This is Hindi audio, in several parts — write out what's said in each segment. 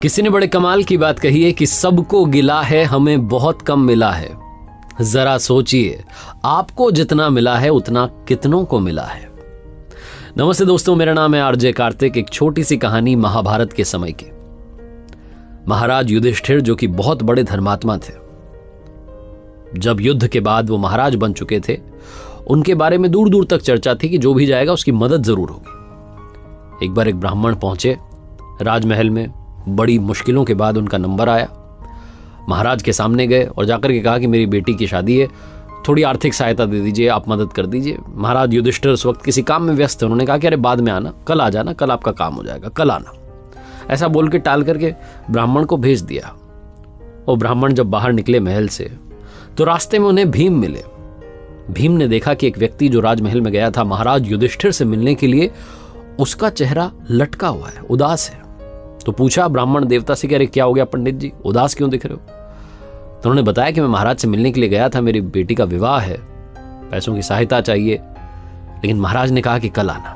किसी ने बड़े कमाल की बात कही है कि सबको गिला है, हमें बहुत कम मिला है। जरा सोचिए, आपको जितना मिला है उतना कितनों को मिला है। नमस्ते दोस्तों, मेरा नाम है आरजे कार्तिक। एक छोटी सी कहानी महाभारत के समय की। महाराज युधिष्ठिर जो कि बहुत बड़े धर्मात्मा थे, जब युद्ध के बाद वो महाराज बन चुके थे, उनके बारे में दूर दूर तक चर्चा थी कि जो भी जाएगा उसकी मदद जरूर होगी। एक बार एक ब्राह्मण पहुंचे राजमहल में, बड़ी मुश्किलों के बाद उनका नंबर आया। महाराज के सामने गए और जाकर के कहा कि मेरी बेटी की शादी है, थोड़ी आर्थिक सहायता दे दीजिए, आप मदद कर दीजिए। महाराज युधिष्ठिर उस वक्त किसी काम में व्यस्त थे। उन्होंने कहा कि अरे बाद में आना, कल आ जाना, कल आपका काम हो जाएगा, कल आना। ऐसा बोल के टाल करके ब्राह्मण को भेज दिया। वो ब्राह्मण जब बाहर निकले महल से तो रास्ते में उन्हें भीम मिले। भीम ने देखा कि एक व्यक्ति जो राजमहल में गया था महाराज युधिष्ठिर से मिलने के लिए, उसका चेहरा लटका हुआ है, उदास है। तो पूछा ब्राह्मण देवता से कि अरे क्या हो गया पंडित जी, उदास क्यों दिख रहे हो? तो उन्होंने बताया कि मैं महाराज से मिलने के लिए गया था, मेरी बेटी का विवाह है, पैसों की सहायता चाहिए, लेकिन महाराज ने कहा कि कल आना।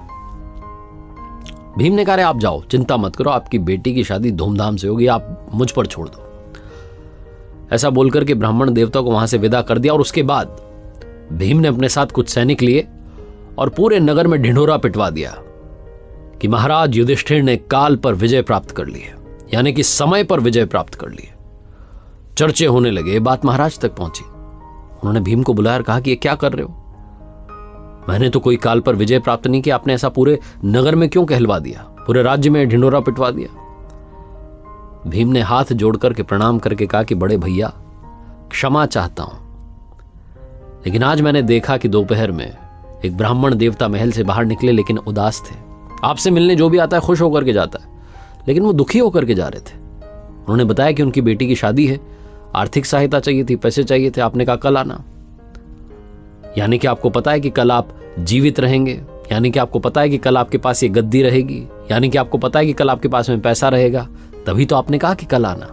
भीम ने कहा अरे आप जाओ, चिंता मत करो, आपकी बेटी की शादी धूमधाम से होगी, आप मुझ पर छोड़ दो। ऐसा बोलकर के ब्राह्मण देवता को वहां से विदा कर दिया। और उसके बाद भीम ने अपने साथ कुछ सैनिक लिए और पूरे नगर में ढिंढोरा पिटवा दिया कि महाराज युधिष्ठिर ने काल पर विजय प्राप्त कर ली है, यानी कि समय पर विजय प्राप्त कर ली है। चर्चे होने लगे, ये बात महाराज तक पहुंची। उन्होंने भीम को बुलाया और कहा कि ये क्या कर रहे हो? मैंने तो कोई काल पर विजय प्राप्त नहीं किया, आपने ऐसा पूरे नगर में क्यों कहलवा दिया, पूरे राज्य में ढिंढोरा पिटवा दिया? भीम ने हाथ जोड़ करके प्रणाम करके कहा कि बड़े भैया, क्षमा चाहता हूं, लेकिन आज मैंने देखा कि दोपहर में एक ब्राह्मण देवता महल से बाहर निकले, लेकिन उदास थे। आपसे मिलने जो भी आता है खुश होकर के जाता है, लेकिन वो दुखी होकर के जा रहे थे। उन्होंने बताया कि उनकी बेटी की शादी है, आर्थिक सहायता चाहिए थी, पैसे चाहिए थे, आपने कहा कल आना। यानी कि आपको पता है कि कल आप जीवित रहेंगे, यानी कि आपको पता है कि कल आपके पास ये गद्दी रहेगी, यानी कि आपको पता है कि कल आपके पास में पैसा रहेगा, तभी तो आपने कहा कि कल आना।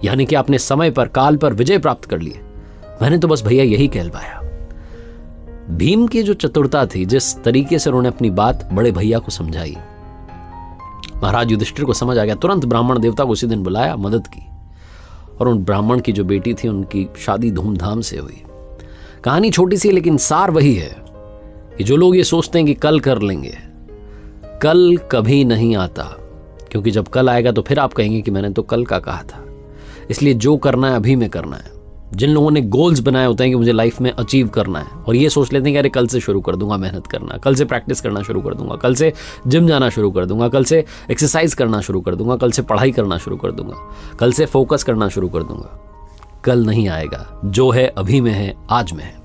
यानी कि आपने समय पर, काल पर विजय प्राप्त कर लिए। मैंने तो बस भैया यही कहलवाया। भीम की जो चतुरता थी, जिस तरीके से उन्होंने अपनी बात बड़े भैया को समझाई, महाराज युधिष्ठिर को समझ आ गया। तुरंत ब्राह्मण देवता को उसी दिन बुलाया, मदद की, और उन ब्राह्मण की जो बेटी थी उनकी शादी धूमधाम से हुई। कहानी छोटी सी, लेकिन सार वही है कि जो लोग ये सोचते हैं कि कल कर लेंगे, कल कभी नहीं आता, क्योंकि जब कल आएगा तो फिर आप कहेंगे कि मैंने तो कल का कहा था। इसलिए जो करना है अभी में करना है। जिन लोगों ने गोल्स बनाए होते हैं कि मुझे लाइफ में अचीव करना है, और ये सोच लेते हैं कि अरे कल से शुरू कर दूंगा मेहनत करना, कल से प्रैक्टिस करना शुरू कर दूंगा, कल से जिम जाना शुरू कर दूंगा, कल से एक्सरसाइज करना शुरू कर दूंगा, कल से पढ़ाई करना शुरू कर दूंगा, कल से फोकस करना शुरू कर दूंगा। कल नहीं आएगा, जो है अभी में है, आज में है।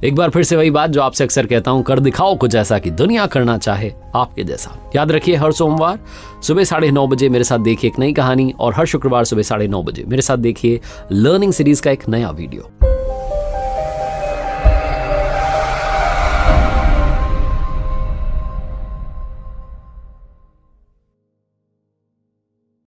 एक बार फिर से वही बात जो आपसे अक्सर कहता हूं, कर दिखाओ कुछ ऐसा कि दुनिया करना चाहे आपके जैसा। याद रखिए, हर सोमवार सुबह 9:30 बजे मेरे साथ देखिए एक नई कहानी, और हर शुक्रवार सुबह 9:30 बजे मेरे साथ देखिए लर्निंग सीरीज का एक नया वीडियो।